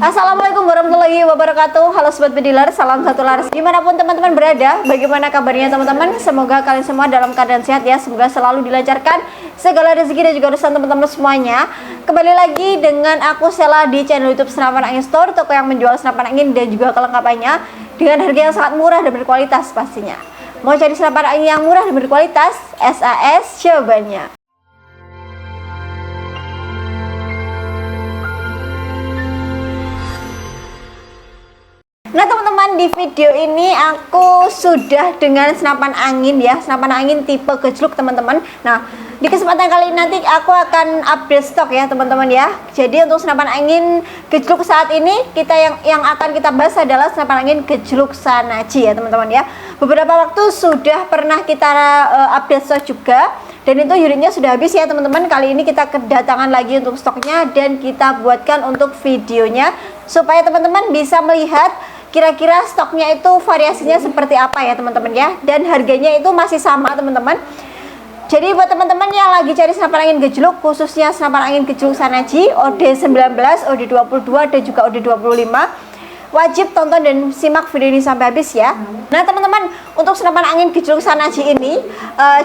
Assalamualaikum warahmatullahi wabarakatuh. Halo Sobat Bediler, salam satu laras dimanapun teman-teman berada. Bagaimana kabarnya teman-teman? Semoga kalian semua dalam keadaan sehat ya. Semoga selalu dilancarkan segala rezeki dan juga urusan teman-teman semuanya. Kembali lagi dengan aku Sela di channel YouTube Senapan Angin Store, toko yang menjual senapan angin dan juga kelengkapannya dengan harga yang sangat murah dan berkualitas pastinya. Mau cari senapan angin yang murah dan berkualitas? SAS jawabannya. Nah teman-teman, di video ini aku sudah dengan senapan angin ya, senapan angin tipe gejluk teman-teman. Nah di kesempatan kali ini nanti aku akan update stok ya teman-teman ya. Jadi untuk senapan angin gejluk saat ini yang akan kita bahas adalah senapan angin gejluk Shanachi ya teman-teman ya. Beberapa waktu sudah pernah kita update stok juga, dan itu unitnya sudah habis ya teman-teman. Kali ini kita kedatangan lagi untuk stoknya dan kita buatkan untuk videonya supaya teman-teman bisa melihat kira-kira stoknya itu variasinya seperti apa ya teman-teman ya, dan harganya itu masih sama teman-teman. Jadi buat teman-teman yang lagi cari senapan angin gejluk, khususnya senapan angin gejluk Shanachi OD19, OD22 dan juga OD25, wajib tonton dan simak video ini sampai habis ya. Nah teman-teman, untuk senapan angin gejluk Shanachi ini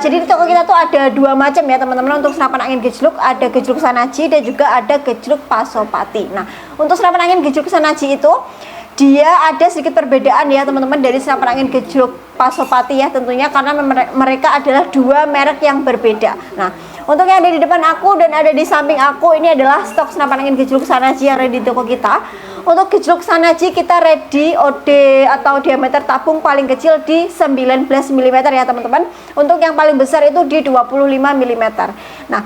jadi di toko kita tuh ada dua macam ya teman-teman. Untuk senapan angin gejluk ada gejluk Shanachi dan juga ada gejluk Pasopati. Nah untuk senapan angin gejluk Shanachi itu dia ada sedikit perbedaan ya teman-teman dari senapan angin gejluk Pasopati ya tentunya, karena mereka adalah dua merek yang berbeda. Nah untuk yang ada di depan aku dan ada di samping aku ini adalah stok senapan angin gejluk Shanachi yang ada di toko kita. Untuk gejluk Shanachi kita ready OD atau diameter tabung paling kecil di 19 mm ya teman-teman. Untuk yang paling besar itu di 25 mm. Nah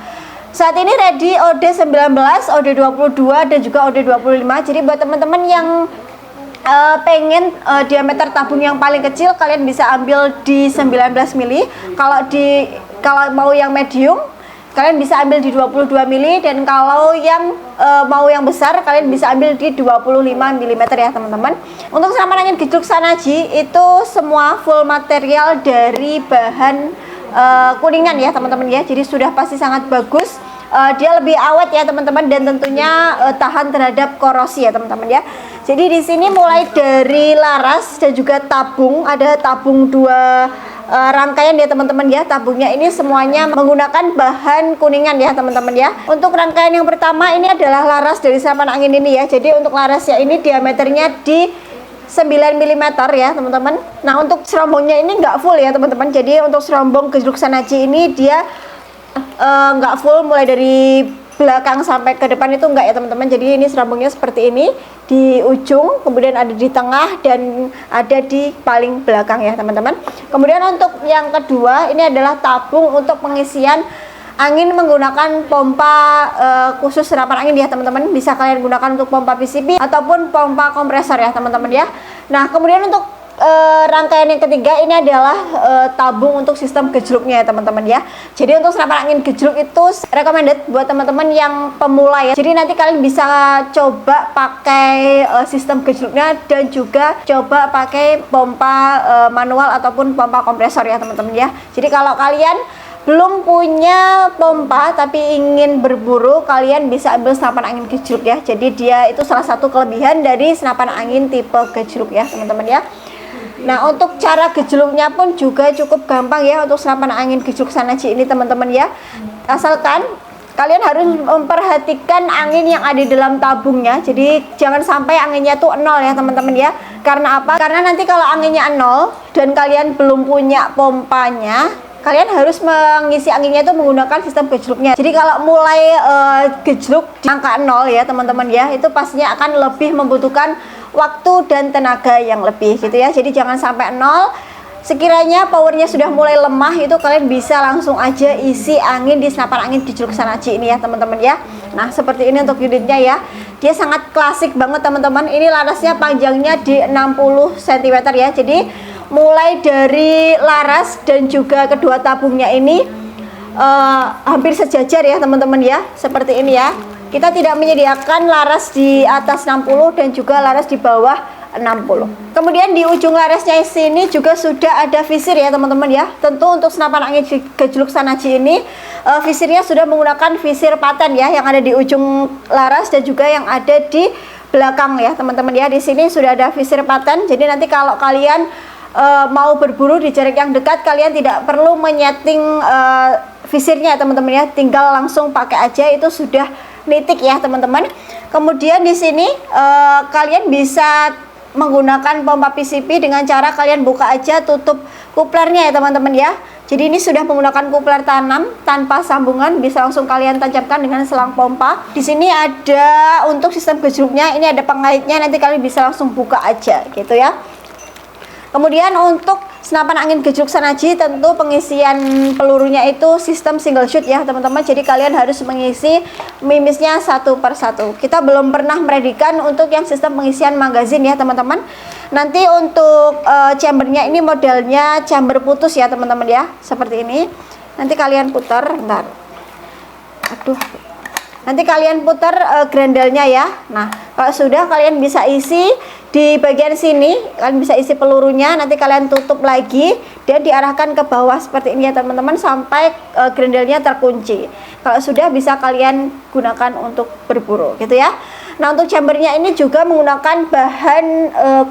saat ini ready OD19, OD22 dan juga OD25. Jadi buat teman-teman yang pengen diameter tabung yang paling kecil, kalian bisa ambil di 19 mili. Kalau mau yang medium kalian bisa ambil di 22 mili, dan kalau yang mau yang besar kalian bisa ambil di 25 mm ya teman-teman. Untuk senapan angin gejluk Shanachi itu semua full material dari bahan kuningan ya teman-teman ya. Jadi sudah pasti sangat bagus. Dia lebih awet ya teman-teman, dan tentunya tahan terhadap korosi ya teman-teman ya. Jadi di sini mulai dari laras dan juga tabung, ada tabung dua rangkaian ya teman-teman ya. Tabungnya ini semuanya menggunakan bahan kuningan ya teman-teman ya. Untuk rangkaian yang pertama ini adalah laras dari senapan angin ini ya. Jadi untuk larasnya ini diameternya di 9 mm ya teman-teman. Nah untuk serombongnya ini nggak full ya teman-teman. Jadi untuk serombong gejluk Shanachi ini dia nggak full, mulai dari belakang sampai ke depan itu enggak ya teman-teman. Jadi ini serombongnya seperti ini, di ujung, kemudian ada di tengah dan ada di paling belakang ya teman-teman. Kemudian untuk yang kedua ini adalah tabung untuk pengisian angin menggunakan pompa khusus senapan angin ya teman-teman. Bisa kalian gunakan untuk pompa PCP ataupun pompa kompresor ya teman-teman ya. Nah kemudian untuk rangkaian yang ketiga ini adalah tabung untuk sistem gejluknya ya teman-teman ya. Jadi untuk senapan angin gejluk itu recommended buat teman-teman yang pemula ya. Jadi nanti kalian bisa coba pakai sistem gejluknya dan juga coba pakai pompa manual ataupun pompa kompresor ya teman-teman ya. Jadi kalau kalian belum punya pompa tapi ingin berburu, kalian bisa ambil senapan angin gejluk ya. Jadi dia itu salah satu kelebihan dari senapan angin tipe gejluk ya teman-teman ya. Nah untuk cara gejluknya pun juga cukup gampang ya untuk senapan angin gejluk Shanachi ini teman-teman ya. Asalkan kalian harus memperhatikan angin yang ada di dalam tabungnya. Jadi jangan sampai anginnya tuh nol ya teman-teman ya. Karena apa? Karena nanti kalau anginnya nol dan kalian belum punya pompanya, kalian harus mengisi anginnya itu menggunakan sistem gejluknya. Jadi kalau mulai gejluk di angka 0 ya teman-teman ya, itu pastinya akan lebih membutuhkan waktu dan tenaga yang lebih gitu ya. Jadi jangan sampai 0. Sekiranya powernya sudah mulai lemah, itu kalian bisa langsung aja isi angin di senapan angin gejluk Shanachi ini ya teman-teman ya. Nah seperti ini untuk unitnya ya. Dia sangat klasik banget teman-teman. Ini larasnya panjangnya di 60 cm ya. Jadi mulai dari laras dan juga kedua tabungnya ini hampir sejajar ya teman-teman ya. Seperti ini ya. Kita tidak menyediakan laras di atas 60 dan juga laras di bawah 60. Kemudian di ujung larasnya sini juga sudah ada visir ya teman-teman ya. Tentu untuk senapan angin gejluk Shanachi ini visirnya sudah menggunakan visir paten ya, yang ada di ujung laras dan juga yang ada di belakang ya teman-teman ya. Di sini sudah ada visir paten, jadi nanti kalau kalian mau berburu di jarak yang dekat, kalian tidak perlu menyeting visirnya teman-teman ya, tinggal langsung pakai aja, itu sudah nitik ya teman-teman. Kemudian di sini kalian bisa menggunakan pompa PCP dengan cara kalian buka aja tutup kuplernya ya teman-teman ya. Jadi ini sudah menggunakan kupler tanam tanpa sambungan, bisa langsung kalian tancapkan dengan selang pompa. Di sini ada untuk sistem gejluknya, ini ada pengaitnya, nanti kalian bisa langsung buka aja gitu ya. Kemudian untuk senapan angin gejluk Shanachi, tentu pengisian pelurunya itu sistem single shoot ya teman-teman. Jadi kalian harus mengisi mimisnya satu per satu. Kita belum pernah meredikan untuk yang sistem pengisian magazin ya teman-teman. Nanti untuk chambernya ini modelnya chamber putus ya teman-teman ya, seperti ini. Nanti kalian putar, bentar. Aduh. Nanti kalian putar grendelnya ya. Nah, kalau sudah kalian bisa isi di bagian sini, kalian bisa isi pelurunya, nanti kalian tutup lagi dan diarahkan ke bawah seperti ini ya teman-teman, sampai grendelnya terkunci. Kalau sudah, bisa kalian gunakan untuk berburu gitu ya. Nah, untuk chambernya ini juga menggunakan bahan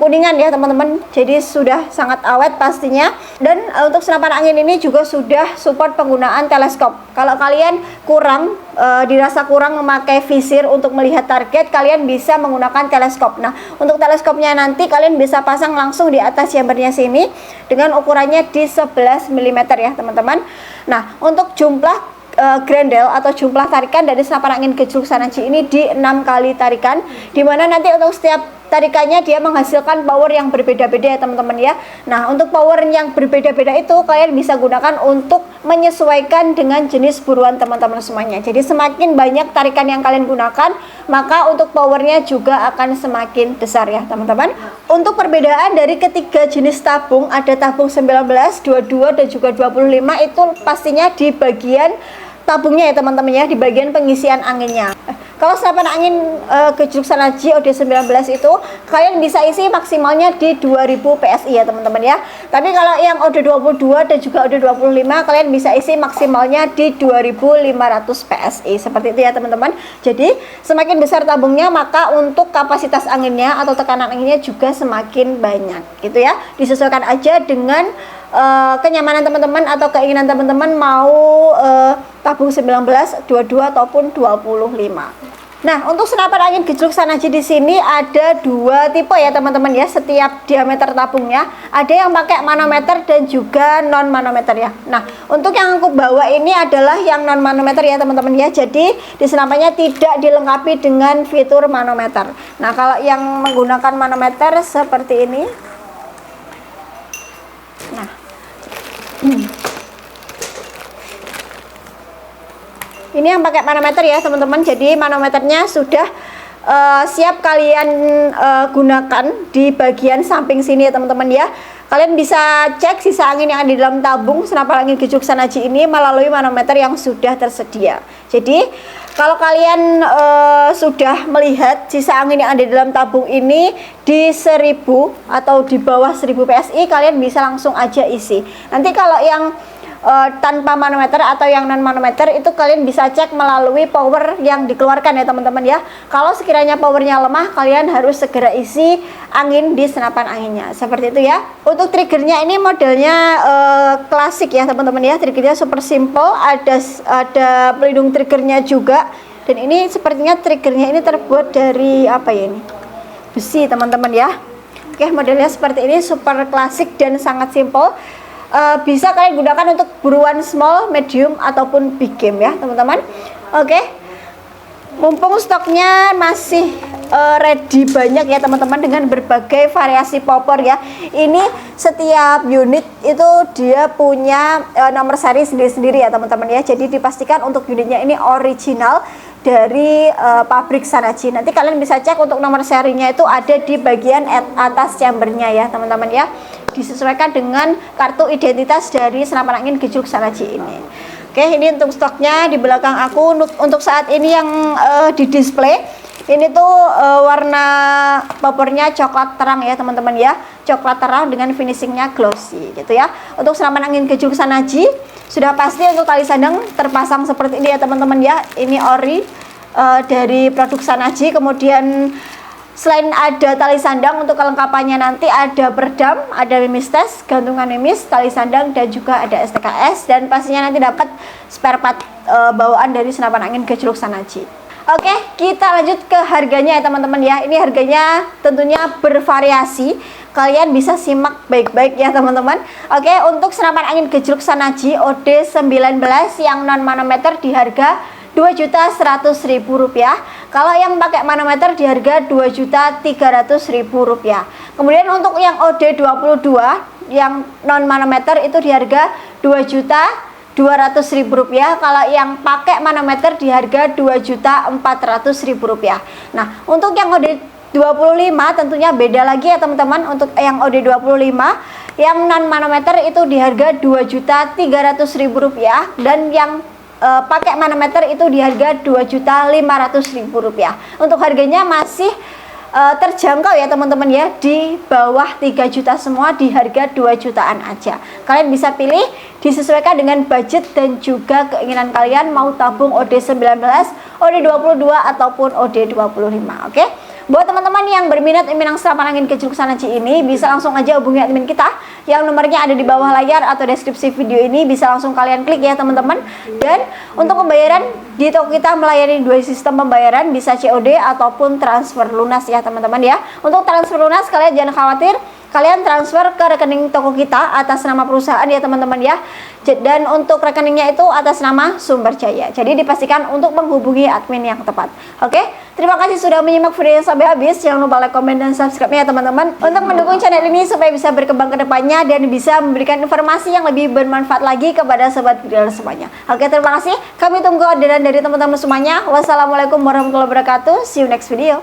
kuningan ya teman-teman, jadi sudah sangat awet pastinya. Dan untuk senapan angin ini juga sudah support penggunaan teleskop. Kalau kalian dirasa kurang memakai visir untuk melihat target, kalian bisa menggunakan teleskop. Nah, untuk teleskopnya nanti kalian bisa pasang langsung di atas chambernya sini dengan ukurannya di 11 mm ya teman-teman. Nah, untuk jumlah grendel atau jumlah tarikan dari senapan angin gejluk Shanachi ini di 6 kali tarikan, dimana nanti untuk setiap tarikannya dia menghasilkan power yang berbeda-beda ya teman-teman ya. Nah, untuk power yang berbeda-beda itu kalian bisa gunakan untuk menyesuaikan dengan jenis buruan teman-teman semuanya. Jadi semakin banyak tarikan yang kalian gunakan, maka untuk powernya juga akan semakin besar ya teman-teman. Untuk perbedaan dari ketiga jenis tabung, ada tabung 19, 22 dan juga 25, itu pastinya di bagian tabungnya ya teman-teman ya, di bagian pengisian anginnya. Kalau senapan angin gejluk Shanachi OD19 itu kalian bisa isi maksimalnya di 2000 PSI ya teman-teman ya. Tapi kalau yang OD22 dan juga OD25 kalian bisa isi maksimalnya di 2500 PSI seperti itu ya teman-teman. Jadi semakin besar tabungnya, maka untuk kapasitas anginnya atau tekanan anginnya juga semakin banyak gitu ya. Disesuaikan aja dengan kenyamanan teman-teman atau keinginan teman-teman mau tabung 19, 22 ataupun 25. Nah, untuk senapan angin gejluk Shanachi di sini ada dua tipe ya teman-teman ya, setiap diameter tabungnya. Ada yang pakai manometer dan juga non manometer ya. Nah, untuk yang aku bawa ini adalah yang non manometer ya teman-teman ya. Jadi di senapannya tidak dilengkapi dengan fitur manometer. Nah, kalau yang menggunakan manometer seperti ini. Nah, ini yang pakai manometer ya teman-teman. Jadi manometernya sudah siap kalian gunakan di bagian samping sini ya teman-teman ya. Kalian bisa cek sisa angin yang ada di dalam tabung senapan angin gejluk Shanachi ini melalui manometer yang sudah tersedia. Jadi kalau kalian sudah melihat sisa angin yang ada di dalam tabung ini di 1000 atau di bawah 1000 PSI, kalian bisa langsung aja isi. Nanti kalau yang tanpa manometer atau yang non manometer itu kalian bisa cek melalui power yang dikeluarkan ya teman-teman ya. Kalau sekiranya powernya lemah, kalian harus segera isi angin di senapan anginnya seperti itu ya. Untuk triggernya ini modelnya klasik ya teman-teman ya. Triggernya super simple, ada pelindung triggernya juga. Dan ini sepertinya triggernya ini terbuat dari apa ya ini, besi teman-teman ya. Oke, modelnya seperti ini, super klasik dan sangat simple. Bisa kalian gunakan untuk buruan small, medium ataupun big game ya teman-teman. Oke, mumpung stoknya masih ready banyak ya teman-teman, dengan berbagai variasi popor ya. Ini setiap unit itu dia punya nomor seri sendiri-sendiri ya teman-teman ya. Jadi dipastikan untuk unitnya ini original dari pabrik Shanachi. Nanti kalian bisa cek untuk nomor serinya itu ada di bagian atas chambernya ya teman-teman ya. Disesuaikan dengan kartu identitas dari senapan angin gejluk Shanachi ini. Oke, ini untuk stoknya di belakang aku. Untuk saat ini yang di display ini tuh warna popornya coklat terang ya teman-teman ya, coklat terang dengan finishingnya glossy gitu ya. Untuk senapan angin gejluk Shanachi sudah pasti untuk tali sandang terpasang seperti ini ya teman-teman ya. Ini ori dari produk Shanachi. Kemudian Selain ada tali sandang, untuk kelengkapannya nanti ada perdam, ada mimis tes, gantungan mimis, tali sandang, dan juga ada STKS. Dan pastinya nanti dapat spare part bawaan dari senapan angin gejluk Shanachi. Oke, kita lanjut ke harganya ya teman-teman ya. Ini harganya tentunya bervariasi. Kalian bisa simak baik-baik ya teman-teman. Oke, untuk senapan angin gejluk Shanachi OD19 yang non manometer di harga Rp2.100.000. Kalau yang pakai manometer di harga Rp2.300.000. Kemudian untuk yang OD22 yang non manometer itu di harga Rp2.200.000. Kalau yang pakai manometer di harga Rp2.400.000. Nah, untuk yang OD25 tentunya beda lagi ya teman-teman. Untuk yang OD25 yang non manometer itu di harga Rp2.300.000 dan yang pakai manometer itu di harga Rp2.500.000. Untuk harganya masih terjangkau ya teman-teman ya, di bawah 3 juta semua, di harga 2 jutaan aja. Kalian bisa pilih disesuaikan dengan budget dan juga keinginan kalian, mau tabung OD19, OD22 ataupun OD25. Oke. Buat teman-teman yang berminat Minang senapan angin gejluk Shanachi ini, bisa langsung aja hubungi admin kita yang nomornya ada di bawah layar atau deskripsi video ini. Bisa langsung kalian klik ya teman-teman. Dan untuk pembayaran di toko kita melayani 2 sistem pembayaran, bisa COD ataupun transfer lunas ya teman-teman ya. Untuk transfer lunas kalian jangan khawatir, kalian transfer ke rekening toko kita atas nama perusahaan ya teman-teman ya. Dan untuk rekeningnya itu atas nama Sumber Jaya. Jadi dipastikan untuk menghubungi admin yang tepat. Oke, terima kasih sudah menyimak video sampai habis. Jangan lupa like, komen, dan subscribe ya teman-teman, untuk mendukung channel ini supaya bisa berkembang ke depannya dan bisa memberikan informasi yang lebih bermanfaat lagi kepada sobat video semuanya. Oke, terima kasih. Kami tunggu orderan dari teman-teman semuanya. Wassalamualaikum warahmatullahi wabarakatuh. See you next video.